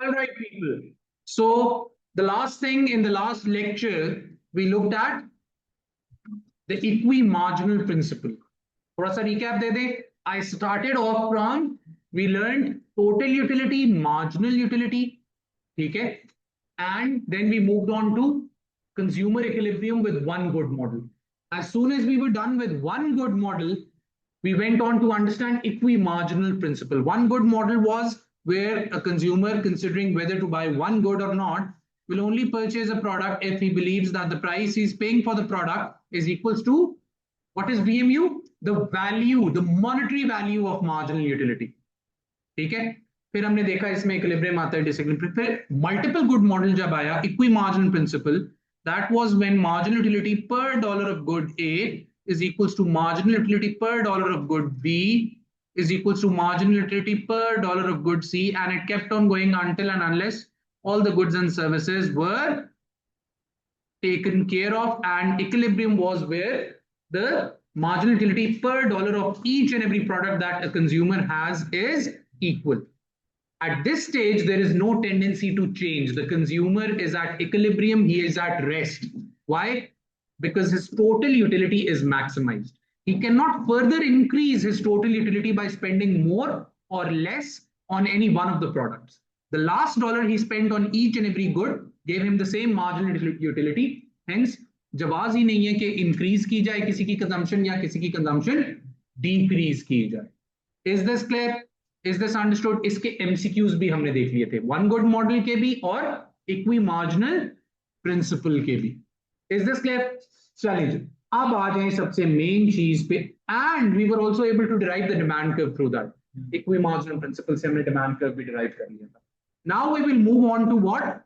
All right, people. So the last thing in the last lecture, we looked at the equi-marginal principle. थोड़ा सा recap they they. I started off from, we learned total utility, marginal utility, ठीक है? And then we moved on to consumer equilibrium with one good model. As soon as we were done with one good model, we went on to understand equi-marginal principle. One good model was where a consumer, considering whether to buy one good or not, will only purchase a product if he believes that the price he's paying for the product is equals to what is VMU? The value, the monetary value of marginal utility. ठीक है? फिर हमने देखा इसमें equilibrium आता है, disequilibrium, फिर multiple good model जब आया, equi marginal principle, that was when marginal utility per dollar of good A is equals to marginal utility per dollar of good B is equals to marginal utility per dollar of good C, and it kept on going until and unless all the goods and services were taken care of, and equilibrium was where the marginal utility per dollar of each and every product that a consumer has is equal. At this stage, there is no tendency to change. The consumer is at equilibrium, he is at rest. Why? Because his total utility is maximized. He cannot further increase his total utility by spending more or less on any one of the products. The last dollar he spent on each and every good gave him the same marginal utility. Hence, जवाब ही नहीं है कि increase की जाए किसी की consumption या किसी की कंजम्पशन डिक्रीज की जाए. Is this clear? Is this understood? इसके MCQs भी हमने देख लिए थे, वन गुड मॉडल के भी और इक्वी मार्जिनल प्रिंसिपल के भी. Is this clear? चलिए अब आ जाए सबसे मेन चीज पे. And we were also able to derive the demand curve through that. Equi marginal principle से हमने डिमांड कर्व भी डिराइव कर लिया था. Now we will move on to what?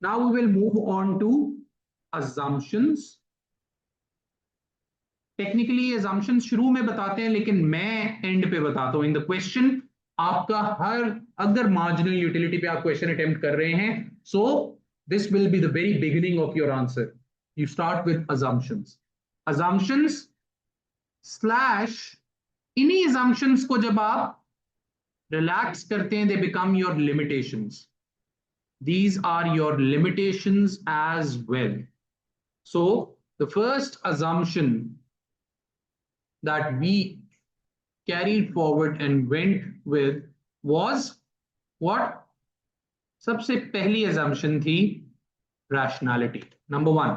Now we will move on to assumptions. Technically assumptions शुरू में बताते हैं, लेकिन मैं एंड पे बताता हूं. इन द क्वेश्चन आपका हर, अगर मार्जिनल यूटिलिटी पे आप क्वेश्चन अटेम्प्ट कर रहे हैं, so this will be the very beginning of your answer. You start with assumptions. assumptions slash, इन्हीं assumptions को जब आप रिलैक्स करते हैं, दे become your limitations. These are your limitations as well. So the first assumption that we carried forward and went with was what? सबसे पहली assumption थी rationality. Number one,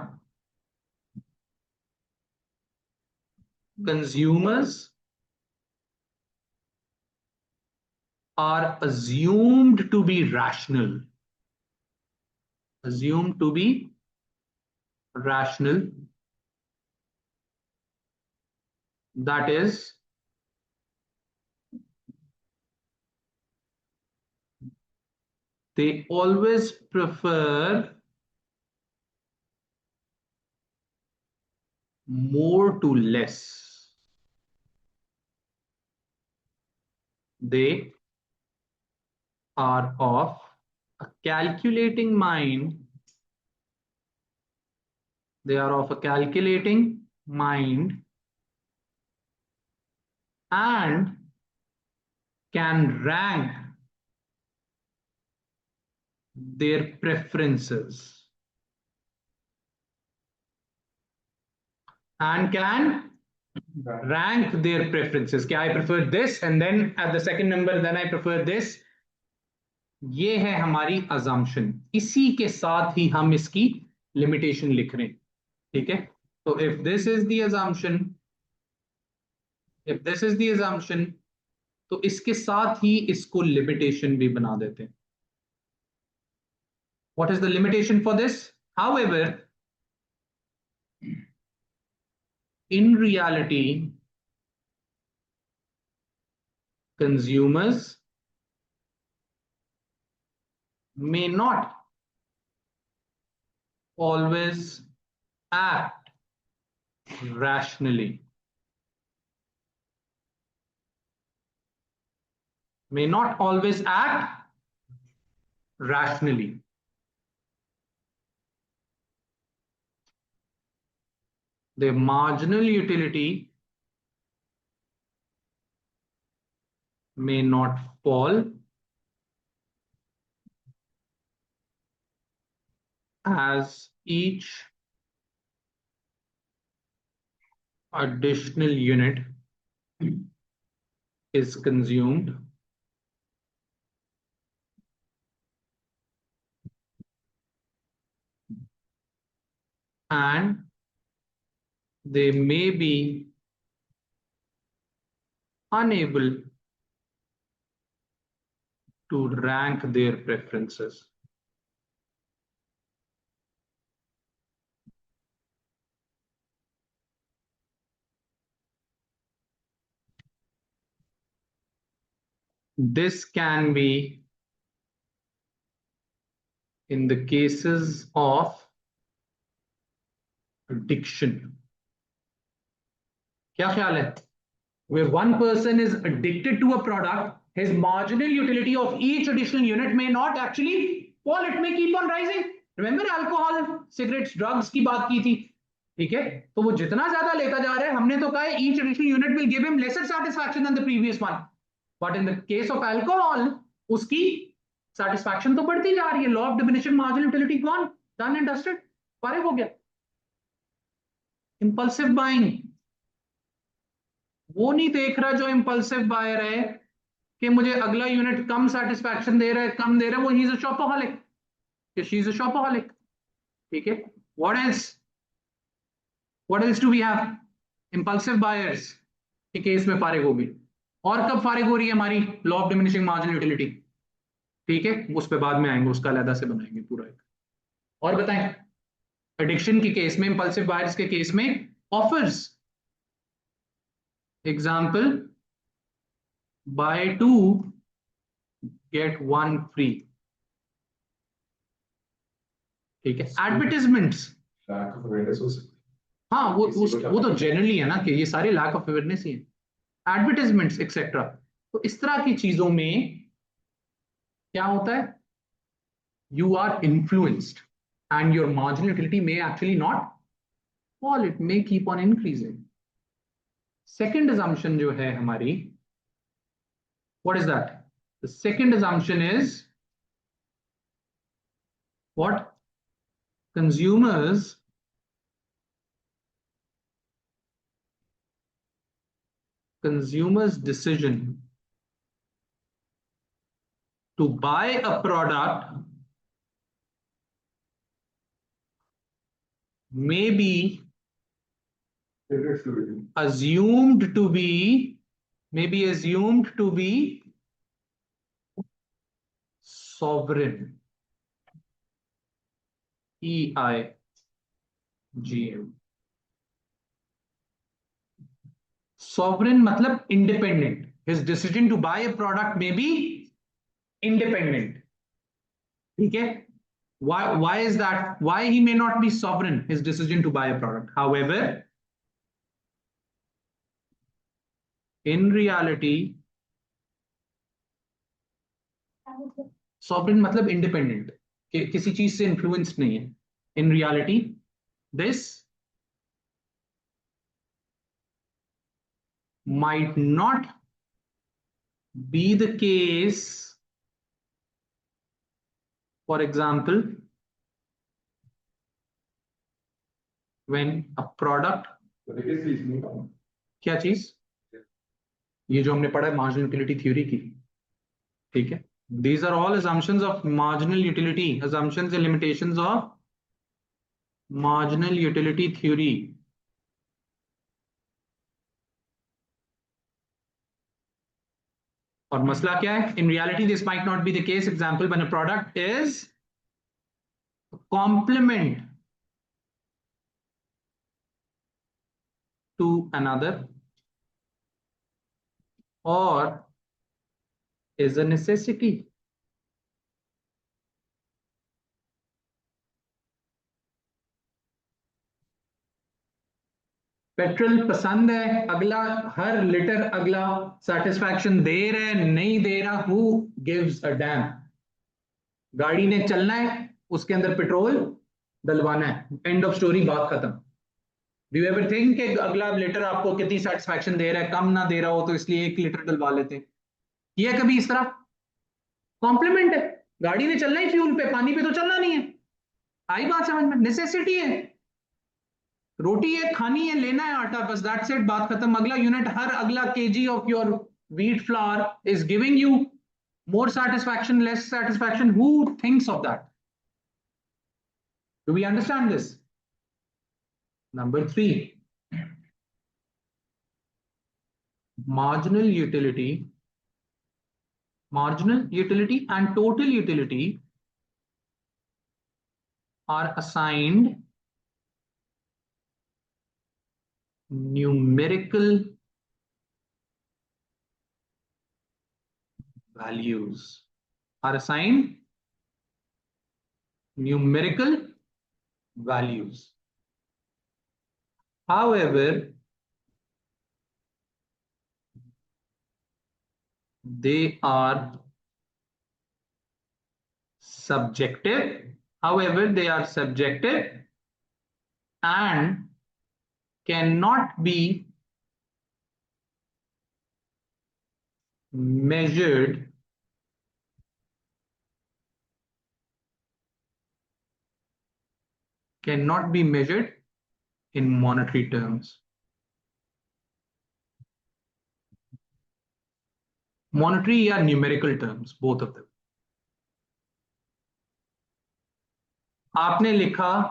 consumers are assumed to be rational. Assumed to be rational. That is, they always prefer more to less. They are of a calculating mind. They are of a calculating mind and can rank their preferences. And can rank their preferences. कि I prefer this, and then at the second number, then I prefer this. ये है हमारी assumption. इसी के साथ ही हम इसकी limitation लिख रहे हैं. ठीक है? So if this is the assumption, if this is the assumption, तो इसके साथ ही इसको limitation भी बना देते हैं. What is the limitation for this? However, in reality, consumers may not always act rationally. May not always act rationally. The marginal utility may not fall as each additional unit is consumed, and they may be unable to rank their preferences. This can be in the cases of addiction. क्या ख्याल है? Where one person is addicted to a product, his marginal utility of each additional unit may not actually fall, it may keep on rising. Remember alcohol, cigarettes, drugs की बात की थी, ठीक है? तो वो जितना ज्यादा लेता जा रहा है, हमने तो कहा है each additional unit will give him lesser satisfaction than the previous one. But in the case of alcohol, उसकी satisfaction तो बढ़ती जा रही है. Law of diminishing marginal utility gone, done and dusted, पारे हो गया. Impulsive buying, वो नहीं देख रहा जो इंपल्सिव बायर है कि मुझे अगला यूनिट कम सेटिस्फैक्शन दे रहा है, कम दे रहा है, वो ही is a shopaholic, she is a shopaholic, ठीक है? What else do we have? Impulsive buyers के केस में फारिग होगी. और कब फारिग हो रही है हमारी law of diminishing marginal utility, ठीक है? उस पे बाद में आएंगे, उसका अलग से बनाएंगे पूरा एक. और बताएं, एडिक्शन के केस में, इंपल्सिव बायर्स के केस में offers, example buy 2 get 1 free, ठीक है? एडवर्टाइजमेंट्स, लैक ऑफ अवेयरनेस हो सकती है. हाँ वो तो जनरली है ना कि ये सारे लैक ऑफ अवेयरनेस ही है. Advertisements etcetera. तो इस तरह की चीजों में क्या होता है? You are influenced and your marginal utility may actually not fall, it may keep on increasing. Second assumption जो है हमारी, what is that? The second assumption is what? Consumers decision to buy a product may be assumed to be sovereign, EIGM. Sovereign मतलब independent. His decision to buy a product may be independent, ठीक है? Why is that? Why he may not be sovereign, his decision to buy a product? However, in reality, sovereign मतलब independent, कि किसी चीज से influenced नहीं है. In reality, this might not be the case. For example, when a product, क्या चीज? ये जो हमने पढ़ा है मार्जिनल यूटिलिटी थ्योरी की, ठीक है? These are all assumptions of marginal utility, assumptions and limitations of marginal utility theory. और मसला क्या है? In reality, this might not be the case. Example, when a product is a complement to another or is a necessity. Petrol पसंद है, अगला हर litre अगला satisfaction दे रहा है, नहीं दे रहा, हु गिव्स अ डैम? गाड़ी ने चलना है, उसके अंदर पेट्रोल डलवाना है, एंड ऑफ स्टोरी, बात खत्म. डू यू एवर थिंक कि अगला लीटर आपको कितनी सेटिस्फैक्शन दे रहा है? कम ना दे रहा हो तो इसलिए 1 लीटर डलवा लेते हैं. किया कभी इस तरह? कॉम्प्लीमेंट है, गाड़ी ने चलना ही फ्यूल पे, पानी पे तो चलना नहीं है. आई बात समझ में? नेसेसिटी है, रोटी है, खानी है, लेना है आटा, बस दैट्स इट, बात खत्म। अगला यूनिट, हर अगला KG of your wheat flour is giving you more satisfaction, less satisfaction. Who thinks of that? Do we understand this? Number 3, marginal utility and total utility are assigned numerical values, are assigned numerical values. However, they are subjective. And cannot be measured in monetary terms. Monetary या numerical terms, both of them. आपने लिखा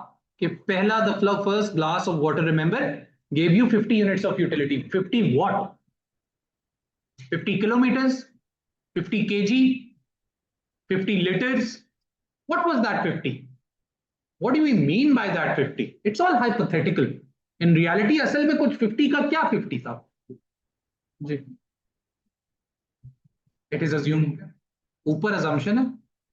कि पहला the first glass of water, remember, gave you 50 units of utility. 50 what? 50 kilometers, 50 kg, 50 liters. What was that 50? What do we mean by that 50? It's all hypothetical. In reality, असल में कुछ 50 का क्या 50 था? जी, it is assumed. ऊपर assumption है,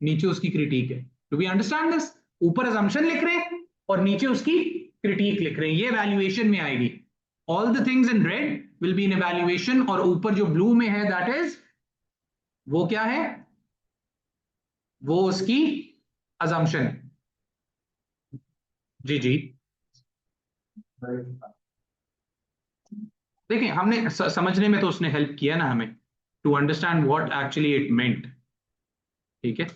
नीचे उसकी critique है. Do we understand this? ऊपर assumption लिख रहे हैं और नीचे उसकी critique लिख रहे हैं. ये evaluation में आएगी. All the things in red will be in evaluation, और ऊपर जो blue में है, that is, वो क्या है? वो उसकी assumption है. जी जी, देखिए हमने समझने में तो उसने हेल्प किया ना हमें, to understand what actually it meant. ठीक है,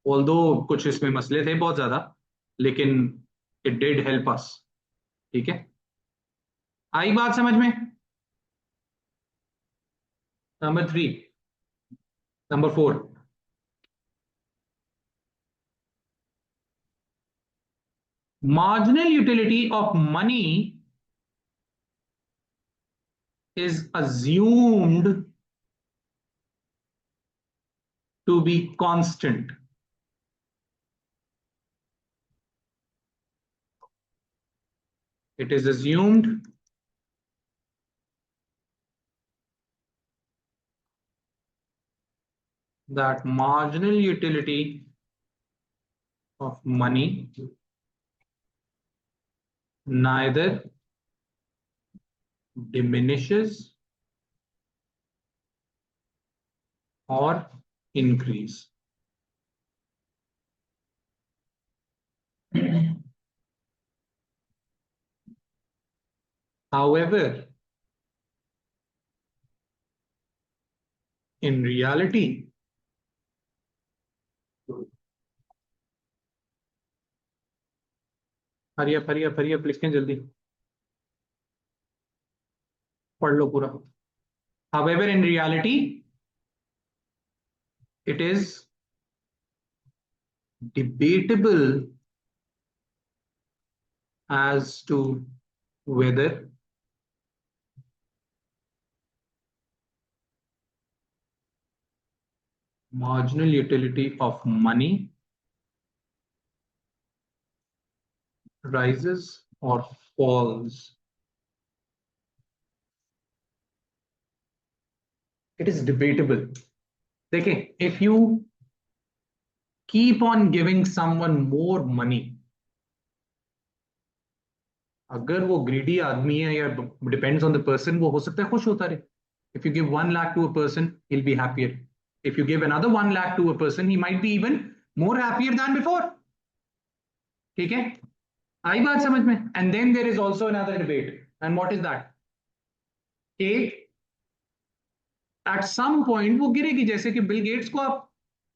ऑल्दो कुछ इसमें मसले थे बहुत ज्यादा, लेकिन इट डिड हेल्प अस. ठीक है, आई बात समझ में? Number 4, marginal utility of money is assumed to be constant. It is assumed that marginal utility of money neither diminishes or increase. However, in reality, hurry up लिखें जल्दी, पढ़ लो पूरा. However, in reality, it is debatable as to whether marginal utility of money rises or falls. It is debatable. देखिए, if you keep on giving someone more money, अगर वो greedy आदमी है या depends on the person, वो हो सकता है खुश होता रहे. If you give 1 lakh to a person, he'll be happier. If you give another 1 lakh to a person, he might be even more happier than before. ठीक है, आई बात समझ में? And then there is also another debate, and what is that? At some point वो गिरेगी. जैसे कि Bill Gates को आप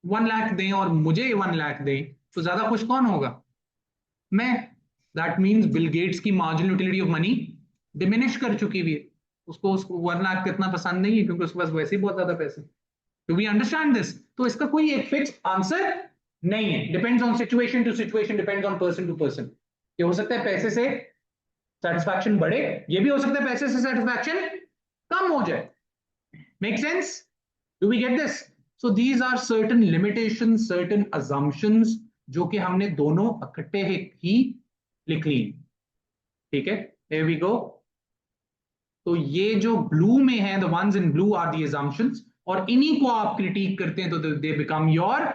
1 लाख दें और मुझे 1 लाख दें, तो ज्यादा खुश कौन होगा? मैं, दैट मीन्स बिल गेट्स की marginal utility of money diminish कर चुकी हुई है। उसको उसको 1 लाख इतना पसंद नहीं है क्योंकि उसके पास वैसे ही बहुत ज्यादा पैसे। Do we understand this? तो इसका कोई एक फिक्स आंसर नहीं है, depends on situation to situation, depends on person to person. ये हो सकता है पैसे से सेटिस्फैक्शन बढ़े, ये भी हो सकता है पैसे से सेटिस्फैक्शन कम हो जाए। Make sense? Do we get this? So these are certain limitations, certain assumptions जो कि हमने दोनों इकट्ठे ही लिख ली। ठीक है, here we go। तो ये जो ब्लू में है, the ones in blue are the assumptions, और इन्हीं को आप क्रिटिक करते हैं तो they become your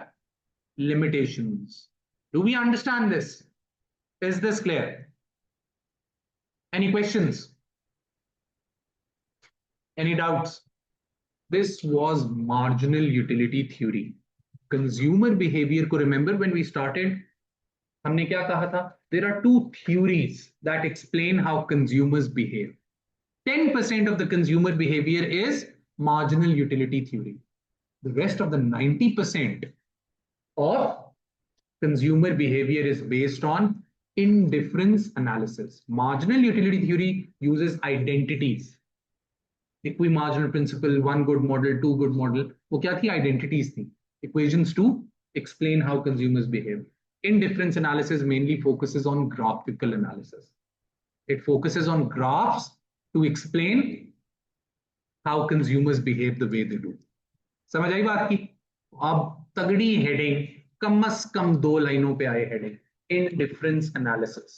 limitations। Do we understand this? Is this clear? Any questions? Any doubts? This was marginal utility theory। Consumer behavior को remember when we started, हमने क्या कहा था? There are two theories that explain how consumers behave। 10% of the consumer behavior is marginal utility theory। The rest of the 90% of consumer behavior is based on indifference analysis। Marginal utility theory uses identities। Equimarginal principle, one good model, two good model, वो क्या थी? Identities थी, equations to explain how consumers behave। Indifference analysis mainly focuses on graphical analysis। It focuses on graphs to explain how consumers behave the way they do। समझ आई बात की? अब तगड़ी heading, कम से कम 2 लाइनों पे आए हेडिंग, indifference analysis।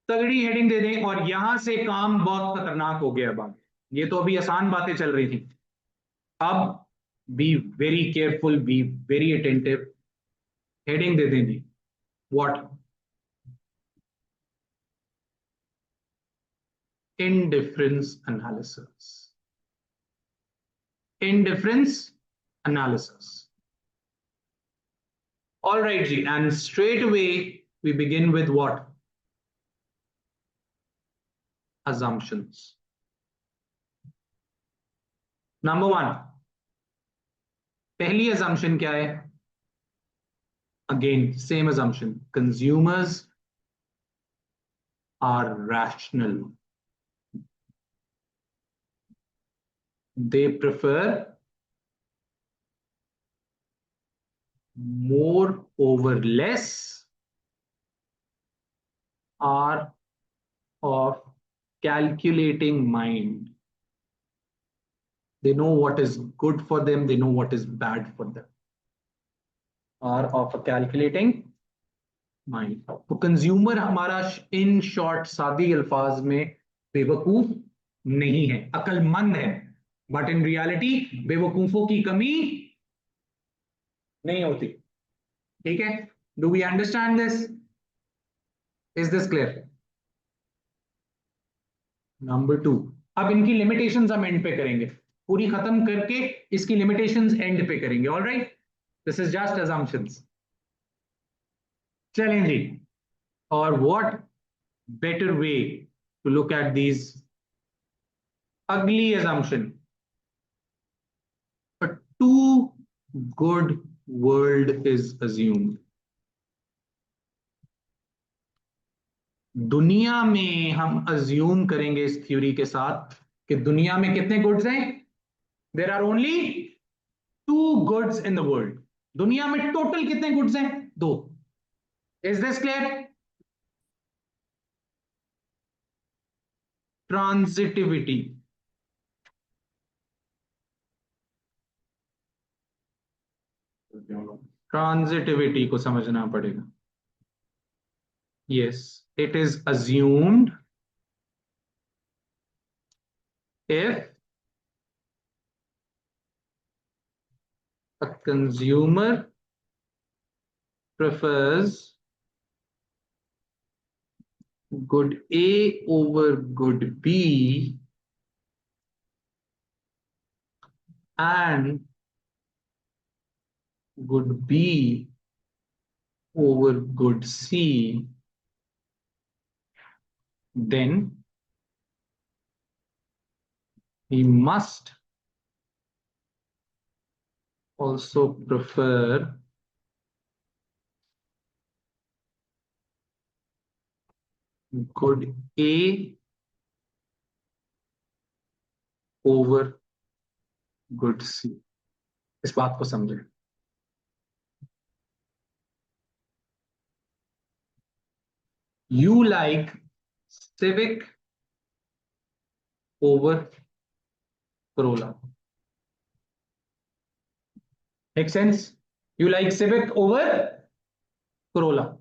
तगड़ी हेडिंग दे दें और यहां से काम बहुत खतरनाक हो गया। अब ये तो अभी आसान बातें चल रही थी, अब be very careful, be very attentive. Heading दे दें जी, what? indifference analysis। indifference analysis। All right ji, and straight away we begin with what? Assumptions। Number 1, पहली assumption क्या है? Again same assumption, consumers are rational। they prefer more over less, are of calculating mind। they know what is good for them, they know what is bad for them, are of a calculating mind। तो consumer हमारा in short सादी अल्फाज में बेवकूफ नहीं है, अकलमंद है। But in reality बेवकूफों की कमी नहीं होती। ठीक है? Do we understand this? Is this clear? Number 2, अब इनकी लिमिटेशंस हम एंड पे करेंगे, पूरी खत्म करके इसकी लिमिटेशंस एंड पे करेंगे। All right, this is just assumptions। चलें जी, और what better way to look at these ugly assumption? A too good world is assumed। दुनिया में हम अज्यूम करेंगे इस थ्योरी के साथ कि दुनिया में कितने गुड्स हैं? There are only 2 goods in the world. दुनिया में टोटल कितने गुड्स हैं? 2। Is this clear? Transitivity. Transitivity को समझना पड़ेगा। Yes, it is assumed if a consumer prefers good A over good B and good B over good C, then he must also prefer good A over good C. इस बात को समझें। You like Civic over Corolla. Make sense? You like Civic over Corolla.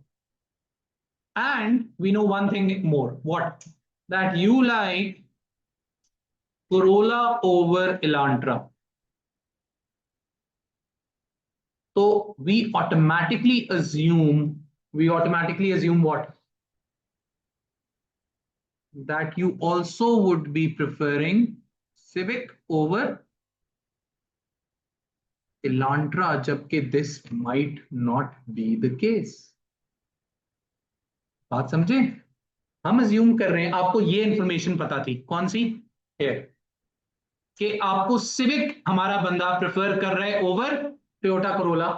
And we know one thing more. What? That you like Corolla over Elantra. So we automatically assume what? That you also would be preferring Civic over Elantra, जबकि this might not be the case. बात समझे? हम assume कर रहे हैं, आपको ये information पता थी, कौन सी? Here. कि आपको सिविक हमारा बंदा प्रेफर कर रहा है over Toyota Corolla,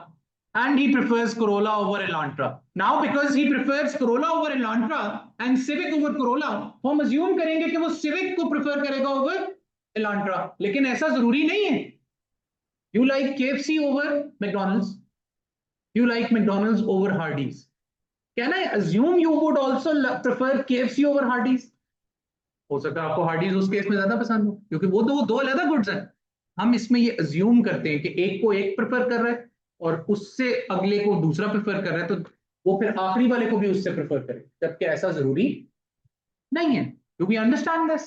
and he prefers Corolla over Elantra. Now because he prefers Corolla over Elantra and Civic over Corolla, हम अज्यूम करेंगे कि वो Civic को प्रेफर करेगा ओवर Elantra, लेकिन ऐसा जरूरी नहीं है. You like KFC over McDonald's, you like McDonald's over Hardee's. Can I assume you would also prefer KFC over Hardee's? हो सकता है आपको हार्डीज उस केस में ज्यादा पसंद हो, क्योंकि वो दो अलग गुड्स हैं. हम इसमें ये अज्यूम करते हैं कि एक को एक प्रेफर कर रहा है और उससे अगले को दूसरा प्रेफर कर रहा है, तो वो फिर आखिरी वाले को भी उससे प्रेफर करे, जबकि ऐसा जरूरी नहीं है. Do we understand this?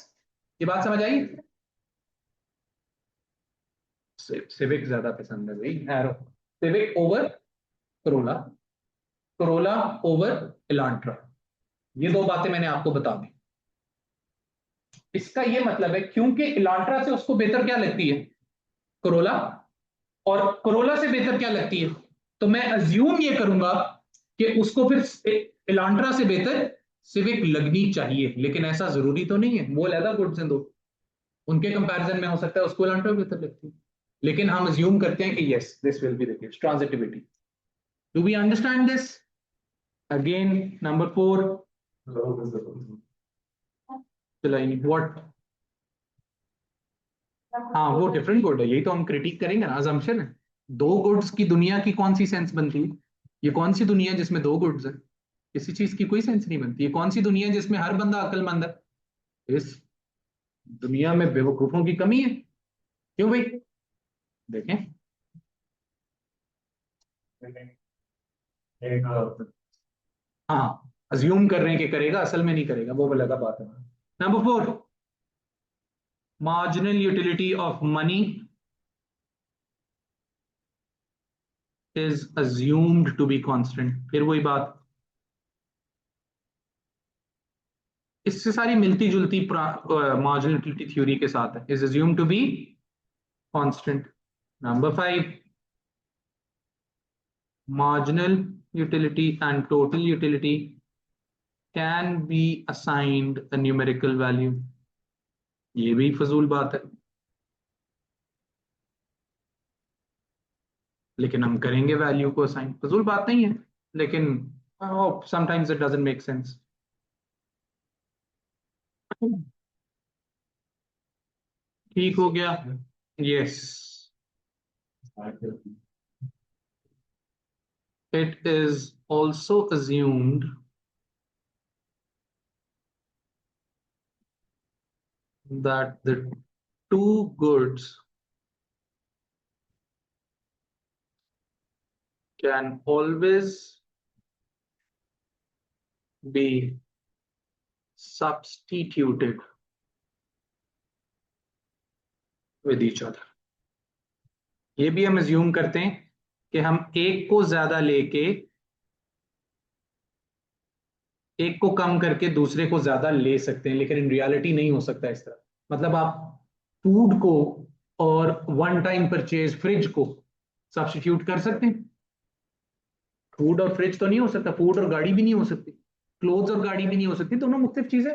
ये बात समझ आई? सिविक ज्यादा पसंद है भाई, arrow. Civic over Corolla, Corolla over Elantra. ये दो बातें मैंने आपको बता दी. इसका ये मतलब है क्योंकि इलांट्रा से उसको बेहतर क्या लगती है? कोरोला. और कोरोला से बेहतर क्या लगती है? तो मैं अज्यूम ये करूंगा कि उसको फिर इलांट्रा से बेहतर सिविक लगनी चाहिए, लेकिन ऐसा जरूरी तो नहीं है. वो अलग गुड्स हैं दो, उनके कंपैरिजन में हो सकता है उसको इलांट्रा बेहतर लगती है, लेकिन हम अज्यूम करते हैं कि yes this will be the case. Transitivity. Do we understand this? Again number 4. What? हाँ, वो डिफरेंट गुड है, यही तो हम क्रिटिक करेंगे ना. अजम्पशन है. दो गुड्स की दुनिया की कौन सी सेंस बनती है? ये कौन सी दुनिया है जिसमें दो गुड्स है? किसी चीज की कोई सेंस नहीं बनती. ये कौन सी दुनिया है जिसमें हर बंदा अक्लमंद है? इस दुनिया में बेवकूफों की कमी है. क्यों भाई? देखें. हाँ, अज्यूम कर रहे हैं कि करेगा, असल में नहीं करेगा, वो अलग बात है. Number 4. Marginal utility of money is assumed to be constant. फिर वही बात, इससे सारी मिलती जुलती मार्जिनल यूटिलिटी थ्योरी के साथ है. is assumed to be constant. Number 5. Marginal utility and total utility can be assigned a numerical value. ये भी फजूल बात है, लेकिन हम करेंगे वैल्यू को असाइन. फजूल बात नहीं है, लेकिन sometimes it doesn't make sense. ठीक हो गया? Yes. It is also assumed that the two goods can always be substituted with each other. ये भी हम assume करते हैं कि हम एक को ज्यादा लेके, एक को कम करके दूसरे को ज्यादा ले सकते हैं, लेकिन इन रियलिटी नहीं हो सकता इस तरह. मतलब आप फूड को और वन टाइम परचेज फ्रिज को सब्स्टिट्यूट कर सकते हैं? फूड और फ्रिज तो नहीं हो सकता, फूड और गाड़ी भी नहीं हो सकती, क्लोथ्स और गाड़ी भी नहीं हो सकती, दोनों मुख्तलिफ चीजें.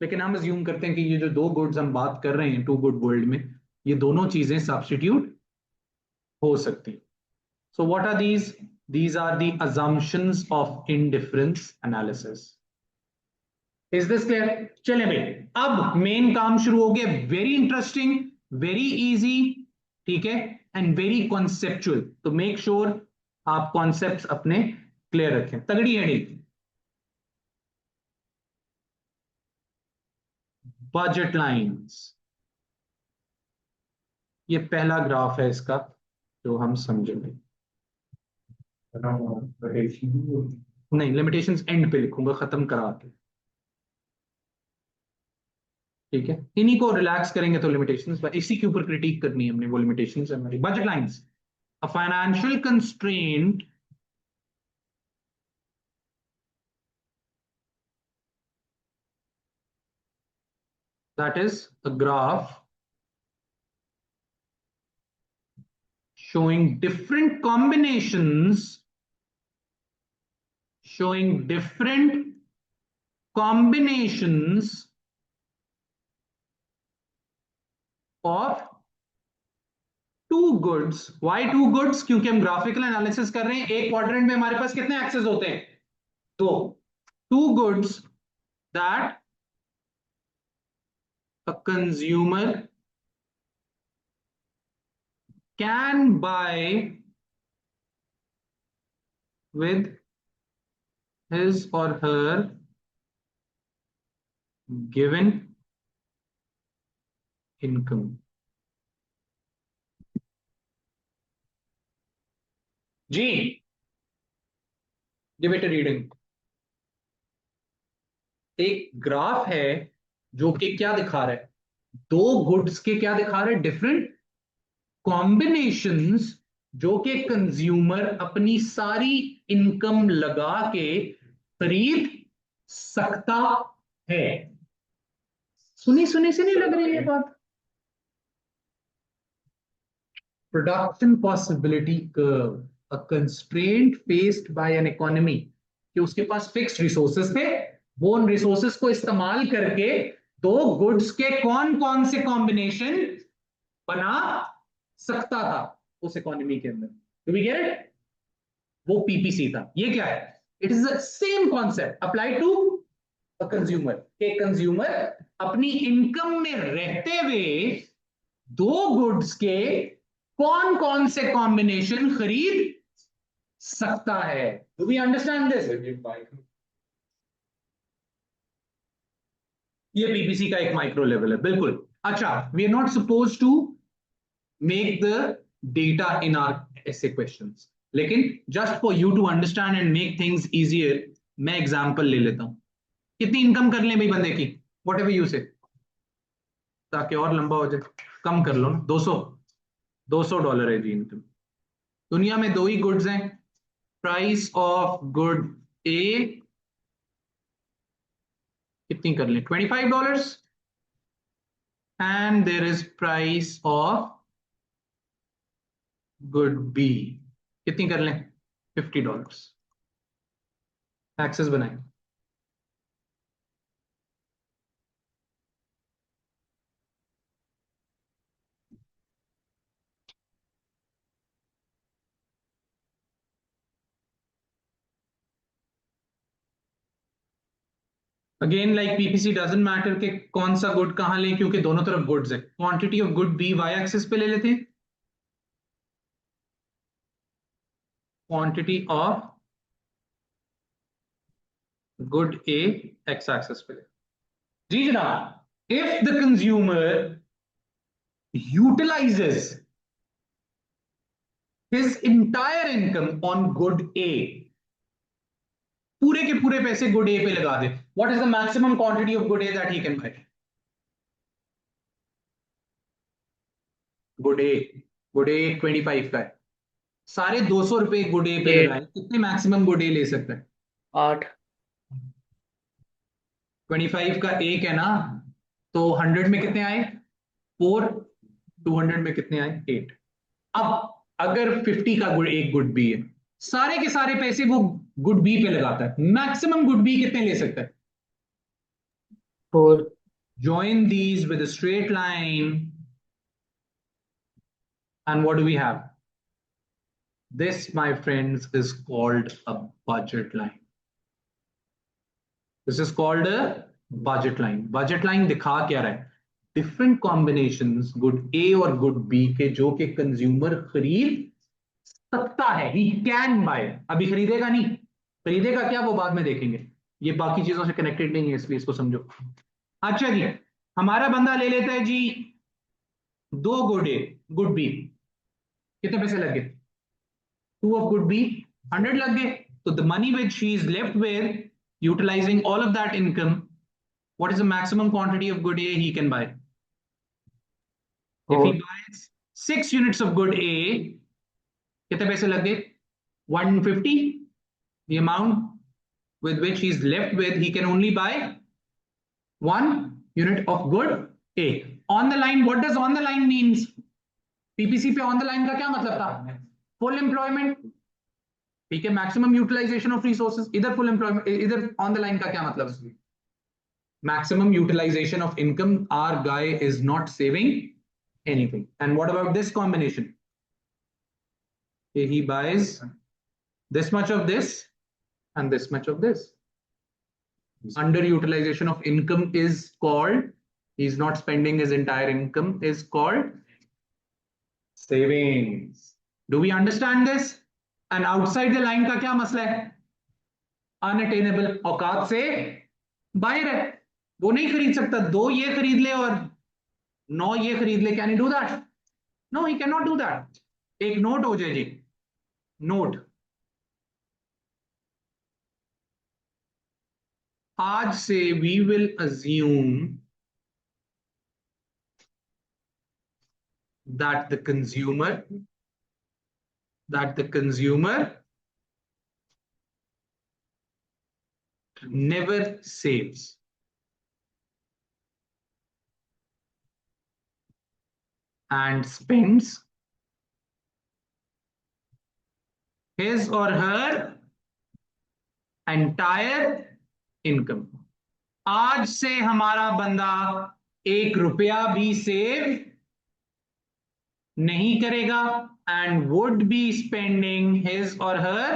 लेकिन हम अज्यूम करते हैं कि ये जो दो गुड्स हम बात कर रहे हैं टू गुड वर्ल्ड में, ये दोनों चीजें सब्स्टिट्यूट हो सकती. So what are these? These are the assumptions of indifference analysis. Is this clear? चले भाई, अब मेन काम शुरू हो गया, वेरी इंटरेस्टिंग, वेरी इजी, ठीक है, एंड वेरी कॉन्सेप्चुअल। तो मेक श्योर आप कॉन्सेप्ट्स अपने क्लियर रखें। तगड़ी है डील। बजट लाइंस, ये पहला ग्राफ है इसका जो हम समझेंगे। नहीं, लिमिटेशंस एंड पे लिखूंगा, खत्म करा के, ठीक है। इन्हीं को रिलैक्स करेंगे तो लिमिटेशंस, इसी के ऊपर क्रिटिक करनी है हमने, वो लिमिटेशंस है हमारी। Budget lines, a financial constraint that is a graph showing different combinations of two goods. Why two goods? क्योंकि हम ग्राफिकल एनालिसिस कर रहे हैं। एक क्वाड्रेंट में हमारे पास कितने एक्सेस होते हैं? दो। Two goods that a consumer can buy with his or her given income. जी, गिव इट अ रीडिंग। एक ग्राफ है जो कि क्या दिखा रहा है? दो गुड्स के क्या दिखा रहा है? डिफरेंट कॉम्बिनेशंस, जो कि कंज्यूमर अपनी सारी इनकम लगा के खरीद सकता है। सुनी सुनी से नहीं लग रही है बात? Production possibility curve, a constraint faced by an economy, कि उसके पास फिक्स्ड रिसोर्सेस थे, वो उन रिसोर्सेस को इस्तेमाल करके दो गुड्स के कौन कौन से कॉम्बिनेशन बना सकता था उस इकोनॉमी के अंदर। Do we get it? वो पीपीसी था। ये क्या है? It is the same concept apply to a consumer, के कंज्यूमर अपनी इनकम में रहते हुए दो गुड्स के कौन कौन से कॉम्बिनेशन खरीद सकता है। Do we understand this? ये पीपीसी का एक माइक्रो लेवल है, बिल्कुल। अच्छा, we are not suppose to make the data in our ऐसे क्वेश्चंस, लेकिन just for you to understand and make things easier, मैं एग्जांपल ले लेता हूं। कितनी इनकम कर लें भाई बंदे की, वॉट एवर यू से, ताकि और लंबा हो जाए। कम कर लो ना, 200 है जी इनकम। दुनिया में दो ही गुड्स हैं, प्राइस ऑफ गुड ए कितनी कर लें? $25, and there is price of good B, कितनी कर लें? $50। एक्सेस बनाएं। Again like PPC doesn't matter कि कौन सा गुड कहां लें, क्योंकि दोनों तरफ गुड्स है। Quantity of good B Y axis पे ले लेते हैं, quantity of good A X axis पे। जी जनाब, if the consumer utilizes his entire income on good A, पूरे के पूरे पैसे गुड ए पे लगा दे, what is the maximum quantity of good A that he can buy? Good A, good A 25 का है, सारे 200 रुपए गुड ए पे लगाए, कितने मैक्सिमम गुड ए ले सकता है? 8। 25 का एक है ना, तो 100 में कितने आए? 4। 200 में कितने आए? 8। अब अगर 50 का गुड, एक गुड बी है, सारे के सारे पैसे वो गुड बी पे लगाता है, मैक्सिमम गुड बी कितने ले सकता है? 4। Join these with a straight line, and what do we have? This, my friends, is called a budget line. This is called a budget line दिखा क्या रहा है? डिफरेंट कॉम्बिनेशंस गुड ए और good B के जो कि कंज्यूमर खरीद सकता है, ही कैन बाय। अभी खरीदेगा नहीं, खरीदेगा क्या वो बाद में देखेंगे, ये बाकी चीजों से कनेक्टेड नहीं है, इसलिए इसको समझो। अच्छा जी, हमारा बंदा ले लेता है जी 2 गुड ए गुड बी, कितने पैसे लगे? 2 of good B, 100 lag gaye. So the money which she is left with, utilizing all of that income, what is the maximum quantity of good A he can buy? If he buys 6 units of good A, कितने पैसे लग गए? 150. The amount with which he is left with, he can only buy 1 unit of good A. On the line, what does on the line means? PPC पे on the line का क्या मतलब था? Full employment. ठीक है, maximum utilization of resources. इधर full employment, इधर on the line का क्या मतलब है? Maximum utilization of income. Our guy is not saving anything. And what about this combination? He buys this much of this and this much of this. Underutilization of income is called, he's not spending his entire income, is called savings. Do we understand this? And outside the line का क्या मसला है? Unattainable, औकात से बाहर है, वो नहीं खरीद सकता। 2 ये खरीद ले और 9 ये खरीद ले, can he do that? No, he can not do that. एक नोट हो जाए जी, नोट, आज से we will assume that the consumer never saves and spends his or her entire income. आज से हमारा बंदा 1 रुपया भी सेव नहीं करेगा and would be spending his or her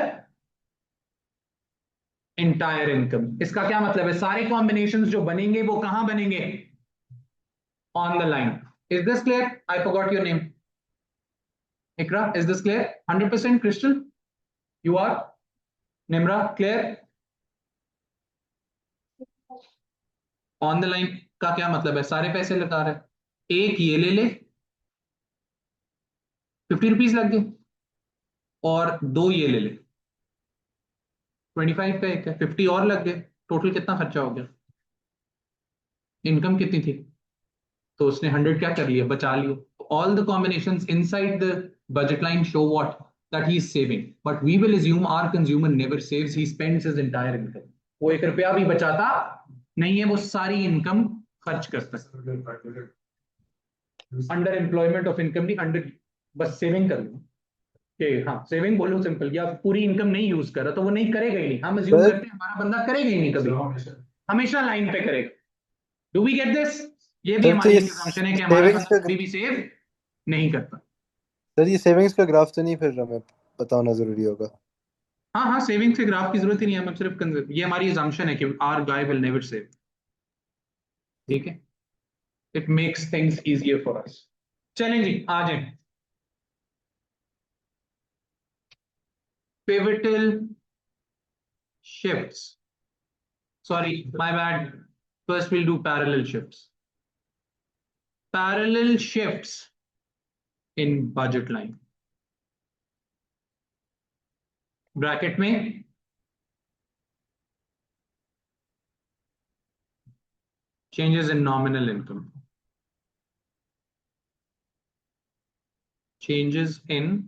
entire income. इसका क्या मतलब है? सारे कॉम्बिनेशंस जो बनेंगे वो कहां बनेंगे? On the line. Is this clear? I forgot your name. Ikra, is this clear? 100% Crystal? You are? Nimra, clear? On the line का क्या मतलब है? सारे पैसे लगा रहे, एक ये ले ले, 50 रुपीज लग गए, और 2 ये ले ले, 25 का एक है, 50 और लग गए, टोटल कितना खर्चा हो गया? इनकम कितनी थी? तो उसने 100 क्या कर लिया? बचा लिया। All the combinations inside the budget line show what? That he is saving, but we will assume our consumer never saves, he spends his entire income. वो 1 रुपया भी बचाता नहीं है, वो सारी इनकम खर्च करता है। अंडर एम्प्लॉयमेंट ऑफ इनकम नहीं, अंडर, बस सेविंग कर लो कि हाँ सेविंग बोलो सिंपल, या पूरी इनकम नहीं यूज कर रहा तो वो नहीं करेगा ही नहीं। हम अज्यूम करते हैं हमारा बंदा करेगा ही नहीं कभी, हमेशा लाइन पे करेगा। Do we get this? ये भी हमारी assumption है कि हमारा बंदा कभी भी सेव नहीं करता। सर ये सेविंग्स का ग्राफ तो नहीं फिर हमें बताना जरूरी होगा? हाँ हाँ, सेविंग से ग्राफ की जरूरत ही नहीं है, हम सिर्फ ये हमारी assumption है कि our guy will never save. ठीक है, it makes things easier for us. चलें जी, आ जाए pivotal shifts. Sorry, my bad. First we'll do parallel shifts. Parallel shifts in budget line. Bracket में changes in nominal income. Changes in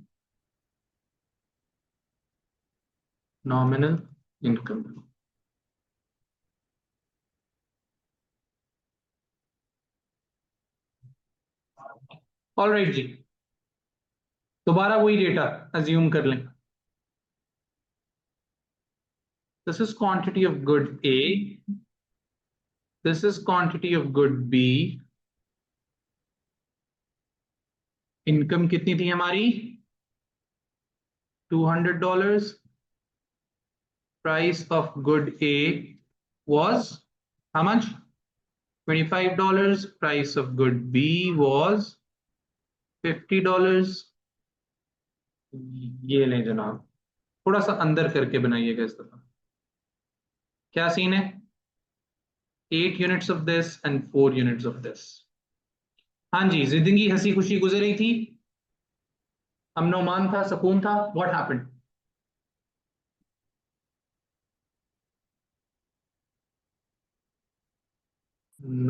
nominal income. All right जी, दोबारा वही data assume कर लें। This is quantity of good A. This is quantity of good B. Income कितनी थी हमारी? $200. Price of good A was How much? $25. Price of good B was $50. ये लें जनाब, थोड़ा सा अंदर करके बनाइएगा इस दफा। क्या सीन है? 8 units of this and 4 units of this. हाँ जी, जिंदगी हंसी खुशी गुजर रही थी, अमन-ओ-मान था, सुकून था। What happened?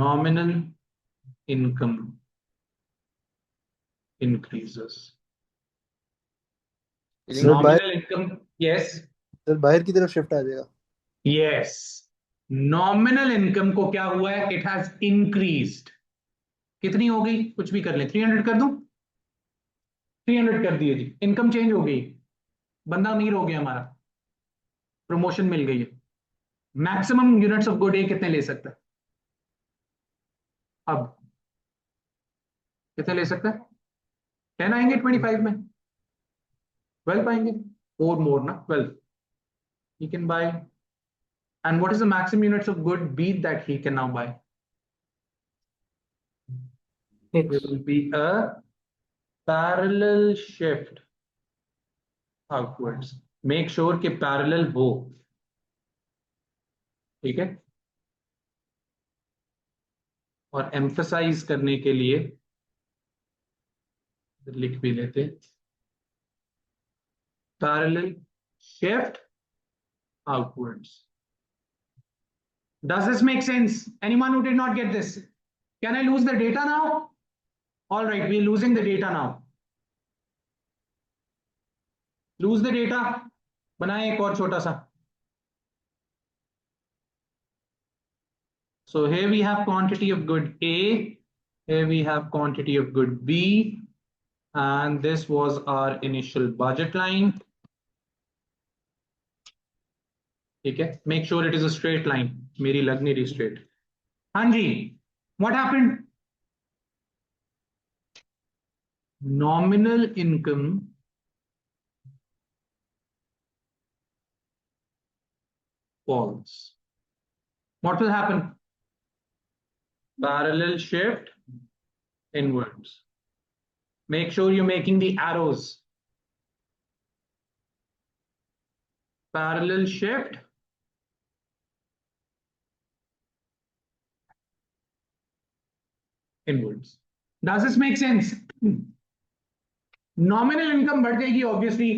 Nominal income increases. Sir बाहर Nominal income, yes, सर बाहर की तरफ शिफ्ट आ जाएगा। yes. Nominal income को क्या हुआ है? It has increased. कितनी हो गई? कुछ भी कर लें, 300 कर दूं? 300 कर दिए जी, इनकम चेंज हो गई, बंदा अमीर हो गया हमारा, प्रमोशन मिल गई है। Maximum units of good A कितने ले सकता है? अब कितने ले सकता है? 10 आएंगे 25 में, 12 आएंगे, 4 more ना 12. He can buy. And what is the maximum units of good B that he can now buy? It will be a parallel shift outwards. Make sure कि parallel हो, ठीक है? और emphasize करने के लिए लिख भी लेते, parallel shift outwards. Does this make sense? Anyone who did not get this? Can I lose the data now? All right, we're losing the data now. Lose the data. बनाएं एक और छोटा सा. So here we have quantity of good A, here we have quantity of good B, and this was our initial budget line. ठीक है, make sure it is a straight line. मेरी लग नहीं रही straight. हाँ जी, what happened? Nominal income falls. What will happen? Parallel shift inwards. Make sure you're making the arrows. Parallel shift inwards. Does this make sense? Nominal income बढ़ जाएगी obviously,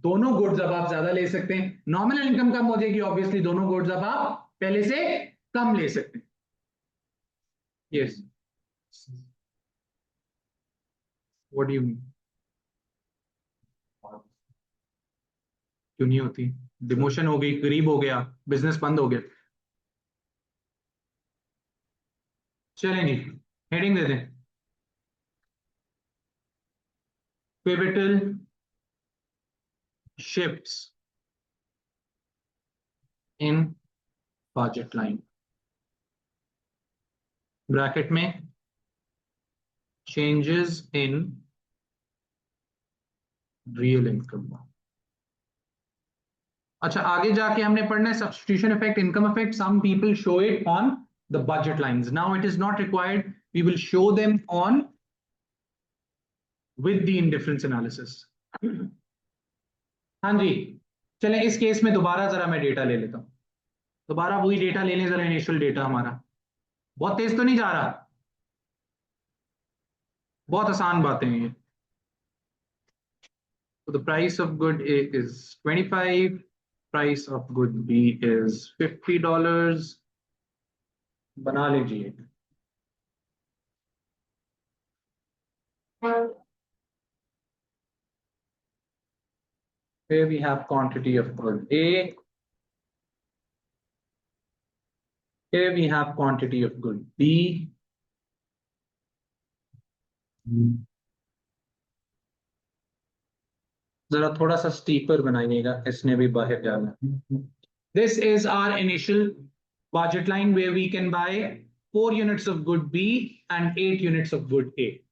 दोनों goods अब आप ज्यादा ले सकते हैं. Nominal income कम हो जाएगी obviously, दोनों गुड्स अब आप पहले से कम ले सकते हैं. Yes. What do you mean? क्यों नहीं होती? डिमोशन हो गई, गरीब हो गया, बिजनेस बंद हो गया. चलें जी, हेडिंग दे दें. Pivotal shifts in budget line. Bracket में changes in real income. अच्छा, आगे जाके हमने पढ़ना है substitution effect, income effect. Some people show it on the budget lines. Now it is not required. We will show them on with the indifference analysis. हाँ जी, चलें इस केस में दोबारा जरा मैं डेटा ले लेता हूं. दोबारा वही डेटा ले लें जरा, इनिशियल डेटा हमारा. बहुत तेज तो नहीं जा रहा, बहुत आसान बातें हैं ये. So the price of good A is 25, price of good B is $50. बना लीजिए. Here we have quantity of good A. Here we have quantity of good B. जरा थोड़ा सा स्टीपर बनाइएगा, इसने भी बाहर जाना. This is our initial budget line where we can buy 4 units of good B and 8 units of good A.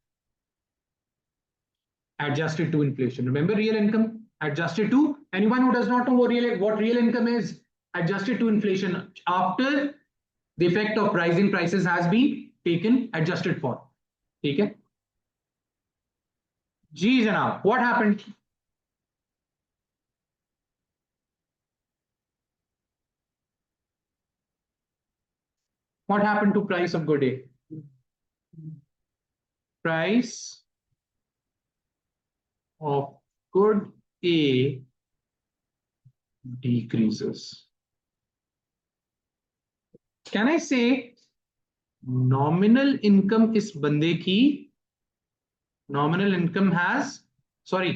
Adjusted to inflation. Remember real income? Adjusted to, anyone who does not know what real income is, adjusted to inflation. After the effect of rising prices has been taken, adjusted for. ठीक है जी जनाब, what happened? What happened to price of good A? Price of good A decreases. Can I say nominal income इस बंदे की nominal income has, sorry,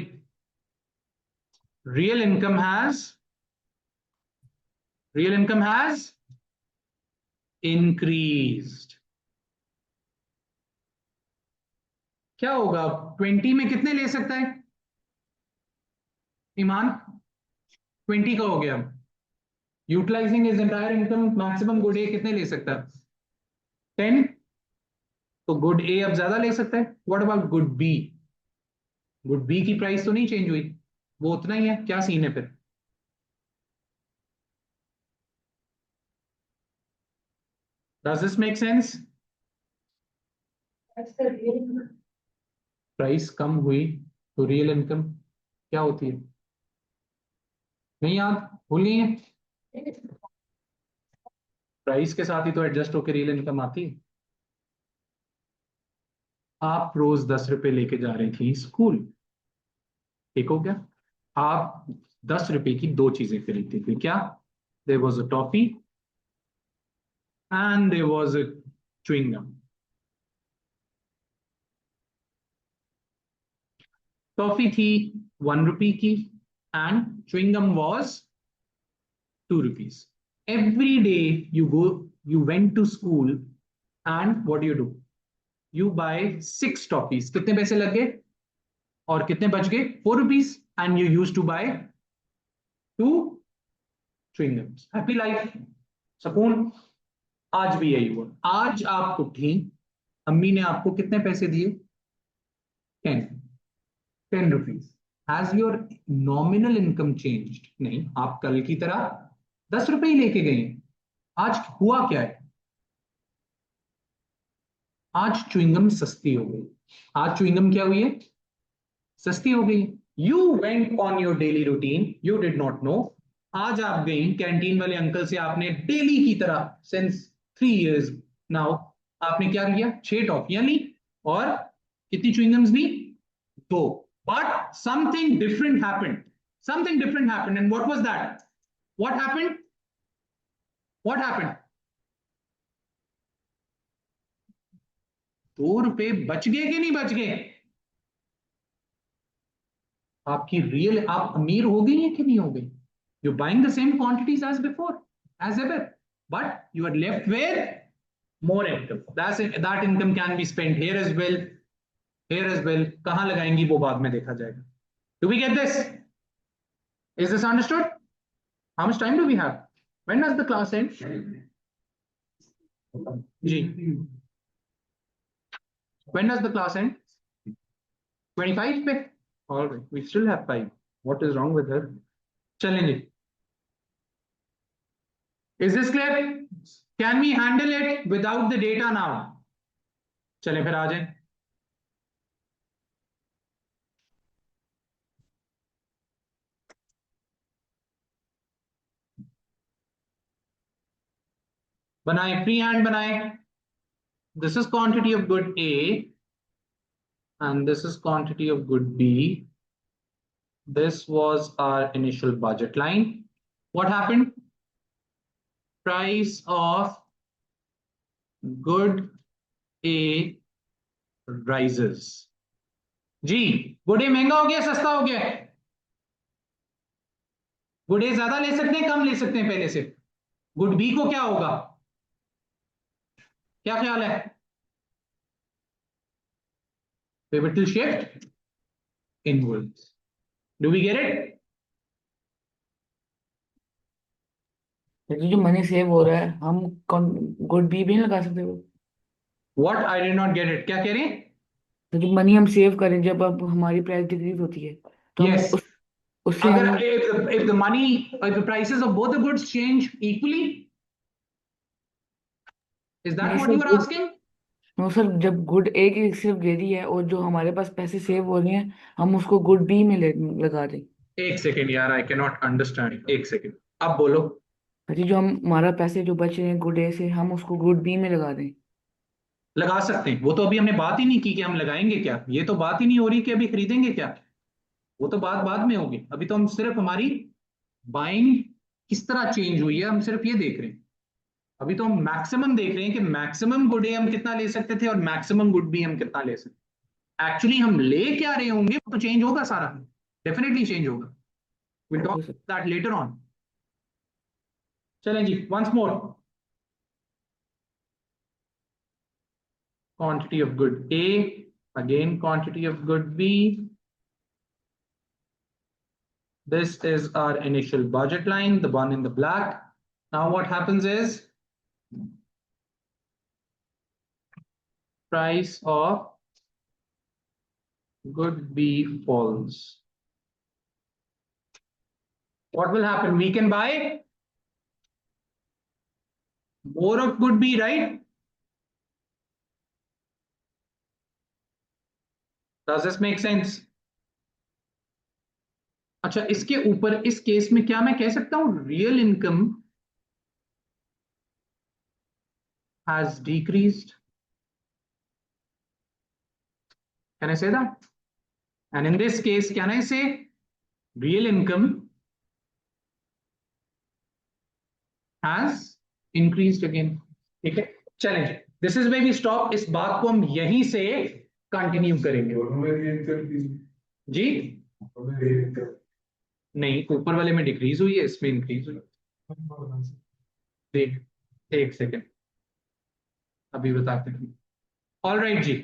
real income has increased. क्या होगा 20 में कितने ले सकता है ईमान? 20 का हो गया। Utilizing is entire income, maximum good A कितने ले सकता है? 10। तो गुड ए अब ज्यादा ले सकता है। What about good B? Good B की प्राइस तो नहीं चेंज हुई, वो उतना ही है। क्या सीन है फिर? Does this make sense? Price कम हुई तो रियल इनकम क्या होती है? नहीं याद, भूलिए। प्राइस के साथ ही तो एडजस्ट होकर रियल इनकम आती है। आप रोज 10 रुपए लेके जा रही थी स्कूल, ठीक हो गया। आप 10 रुपए की दो चीजें खरीदती थी, क्या? There was a toffee and there was a chewing gum. Toffee थी 1 रुपी की and chewing gum was 2 rupees. Every day you went to school and what do? You buy 6 toffees. कितने पैसे लग गए और कितने बच गए? 4 rupees. And you used to buy 2 chewing gums. Happy life. सुकून। आज भी यही हुआ। आज आप उठी, अम्मी ने आपको कितने पैसे दिए? 10 rupees. Has your nominal income changed? नहीं, आप कल की तरह 10 रुपए ही लेके गए। आज हुआ क्या है? आज च्युइंगम सस्ती हो गई। आज च्युइंगम क्या हुई है? सस्ती हो गई। You went on your daily routine, you did not know. आज आप गई कैंटीन वाले अंकल से, आपने डेली की तरह सिंस 3 years नाउ आपने क्या किया? 6 टॉफियां ली और कितनी chewing gums Lee? 2। But something different happened, something different happened. And what was that? What happened? What happened? 2 रुपए बच गए कि नहीं बच गए? आपकी रियल, आप अमीर हो गई है कि नहीं हो गई? You buying the same quantities as before, as ever, but you are left with more income. That income can be spent here as well, here as well. कहां लगाएंगी वो बाद में देखा जाएगा। Do we get this? Is this understood? How much time do we have? When does the class end? जी, when does the class end? 25 पे? All right, we still have 5. What is wrong with her? Challenge. Is this clear? Can we handle it without the data now? चलें फिर आ जाएं। बनाए, free hand बनाए। This is quantity of good A and this is quantity of good B. This was our initial budget line. What happened? Price of good A rises. जी, good A महंगा हो गया, सस्ता हो गया? गुड ए ज्यादा ले सकते हैं, कम ले सकते हैं पहले से? गुड बी को क्या होगा? क्या ख्याल है? Pivotal shift inwards. Do we get it? लेकिन जो मनी सेव हो रहा है, हम गुड बी भी नहीं लगा सकते वो? What? I did not get it. क्या कह रहे हैं? तो जो मनी हम सेव करें, जब अब हमारी प्राइस डिक्रीज होती है तो Yes. हम उससे अगर हम if the prices of both the goods change equally, Is that नहीं what sir, you are good asking? No sir, जब गुड ए की सिर्फ दे दी है और जो हमारे पास पैसे सेव हो रहे हैं हम उसको गुड बी में लगा दें। एक सेकेंड यार, आई कैन नॉट अंडरस्टैंड, एक सेकेंड, अब बोलो। अजी जो हम हमारा पैसे जो बच रहे हैं गुड ए से हम उसको गुड बी में लगा दें। लगा सकते हैं, वो तो अभी हमने बात ही नहीं की कि हम लगाएंगे क्या, ये तो बात ही नहीं हो रही कि अभी खरीदेंगे क्या, वो तो बात बाद में होगी। अभी तो हम सिर्फ हमारी बाइंग किस तरह चेंज हुई है हम सिर्फ ये देख रहे हैं। अभी तो हम मैक्सिमम देख रहे हैं कि मैक्सिमम गुड ए हम कितना ले सकते थे और मैक्सिमम गुड बी हम कितना ले सकते। एक्चुअली हम ले क्या रहे होंगे वो तो चेंज होगा सारा, डेफिनेटली चेंज होगा। Will okay talk sir. That later on. चलें जी, once more, quantity of good A, again quantity of good B. This is our initial budget line, the one in the black. Now what happens is price of good B falls. What will happen? We can buy more of good B, right? Does this make sense? अच्छा, इसके ऊपर इस case में क्या मैं कह सकता हूं real income has decreased? Can I say that? And in this case, can I say real income has increased again? ठीक है, चलेंगे, this is where we stop. इस बात को हम यहीं से कंटिन्यू करेंगे। दोनों में भी इनकम थी। जी दोनों में भी इनकम। नहीं, ऊपर वाले में डिक्रीज हुई है, इसमें इंक्रीज हुई है। देख, एक सेकेंड, अभी बताते हैं। ऑल राइट जी,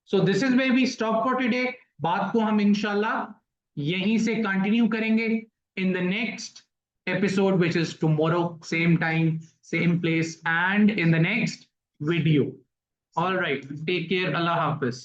so this is where we stop for today. बात को हम इंशाल्लाह यहीं से कंटिन्यू करेंगे in the next episode, which is tomorrow, same time, same place, and in the next video. All right, take care. Allah Hafiz.